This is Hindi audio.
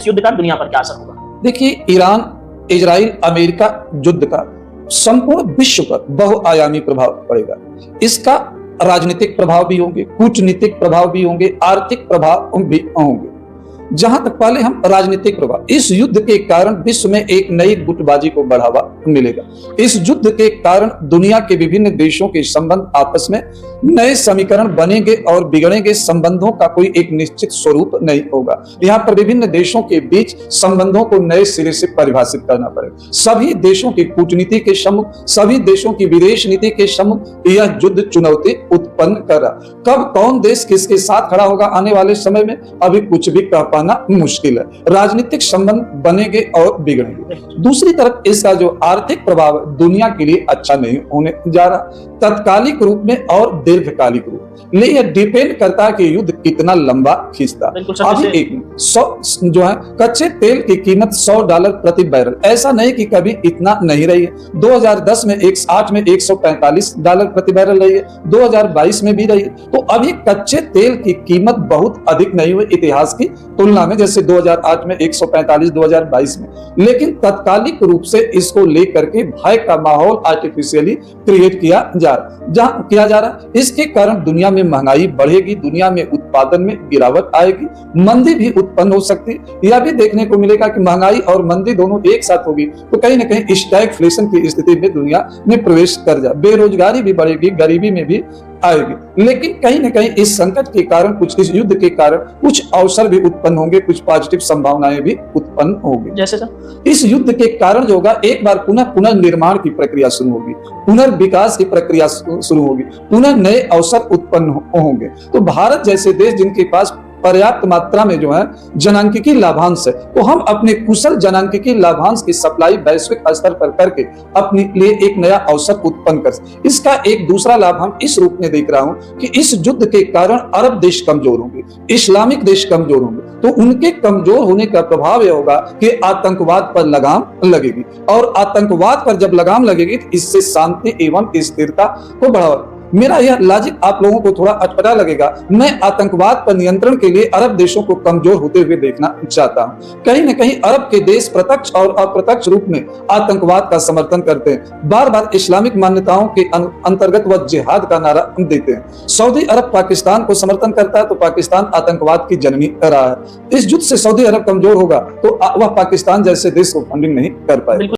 इस युद्ध का दुनिया पर क्या असर होगा? देखिए, ईरान इजराइल अमेरिका युद्ध का संपूर्ण विश्व पर बहुआयामी प्रभाव पड़ेगा। इसका राजनीतिक प्रभाव भी होंगे, कूटनीतिक प्रभाव भी होंगे, आर्थिक प्रभाव भी होंगे। जहां तक पहले हम राजनीतिक प्रभाव, इस युद्ध के कारण विश्व में एक नई गुटबाजी को बढ़ावा मिलेगा। इस युद्ध के कारण दुनिया के विभिन्न देशों के संबंध आपस में नए समीकरण बनेंगे और बिगड़ेंगे संबंधों का कोई एक निश्चित स्वरूप नहीं होगा। यहाँ पर विभिन्न देशों के बीच संबंधों को नए सिरे से परिभाषित करना पड़ेगा। सभी देशों की कूटनीति के सम्मुख, सभी देशों की विदेश नीति के सम्मुख यह युद्ध चुनौती उत्पन्न कर रहा। कब कौन देश किसके साथ खड़ा होगा आने वाले समय में अभी कुछ भी कह पाना मुश्किल है। राजनीतिक संबंध बनेंगे और बिगड़ेंगे। दूसरी तरफ इसका जो आर्थिक प्रभाव दुनिया के लिए अच्छा नहीं होने जा रहा, तत्कालिक रूप में और दीर्घकालिक रूप में। यह डिपेंड करता है कि युद्ध कितना लंबा खींचता। अभी एक 100 जो है कच्चे तेल की कीमत $100 प्रति बैरल, ऐसा नहीं कि कभी इतना नहीं रही है। 2010 में 108 में $145 प्रति बैरल रही है, 2022 में भी रही है। तो अभी कच्चे तेल की कीमत बहुत अधिक नहीं हुई इतिहास की तुलना में, जैसे 2008 में 145, 2022 में। लेकिन तत्कालिक रूप से इसको लेकर के भय का माहौल आर्टिफिशियली क्रिएट किया जा रहा। इसके कारण दुनिया में महंगाई बढ़ेगी, दुनिया में उत्पादन में गिरावट आएगी, मंदी भी उत्पन्न हो सकती है। यह भी देखने को मिलेगा कि महंगाई और मंदी दोनों एक साथ होगी तो कहीं ना कहीं स्टैगफ्लेशन की स्थिति में दुनिया में प्रवेश कर जाए। बेरोजगारी भी बढ़ेगी, गरीबी में भी आएगी। लेकिन कहीं न कहीं इस संकट के कारण, इस युद्ध के कारण कुछ अवसर भी उत्पन्न होंगे, कुछ पॉजिटिव संभावनाएं भी उत्पन्न होंगी। जैसे सर, इस युद्ध के कारण जो होगा, एक बार पुनर्निर्माण की प्रक्रिया शुरू होगी, पुनर्विकास की प्रक्रिया शुरू होगी, पुनः नए अवसर उत्पन्न होंगे। तो भारत जैसे देश जिनके पास पर्याप्त मात्रा में जो है जनांकिकी लाभांश है, तो हम अपने कुशल जनांकिकी लाभांश की सप्लाई वैश्विक स्तर पर करके अपने लिए एक नया अवसर उत्पन्न कर सकते। इसका एक दूसरा लाभ हम इस रूप में देख रहा हूं कि इस युद्ध के कारण अरब देश कमजोर होंगे, इस्लामिक देश कमजोर होंगे। तो उनके कमजोर होने का प्रभाव यह होगा कि आतंकवाद पर लगाम लगेगी, और आतंकवाद पर जब लगाम लगेगी तो इससे शांति एवं स्थिरता को बढ़ावा। मेरा यह लॉजिक आप लोगों को थोड़ा अटपटा लगेगा। मैं आतंकवाद पर नियंत्रण के लिए अरब देशों को कमजोर होते हुए देखना चाहता हूं। कहीं न कहीं अरब के देश प्रत्यक्ष और अप्रत्यक्ष रूप में आतंकवाद का समर्थन करते हैं, बार बार इस्लामिक मान्यताओं के अंतर्गत वह जिहाद का नारा देते हैं। सऊदी अरब पाकिस्तान को समर्थन करता है तो पाकिस्तान आतंकवाद की जननी रहा है। इस युद्ध से सऊदी अरब कमजोर होगा तो वह पाकिस्तान जैसे देश को फंडिंग नहीं कर पाएगा।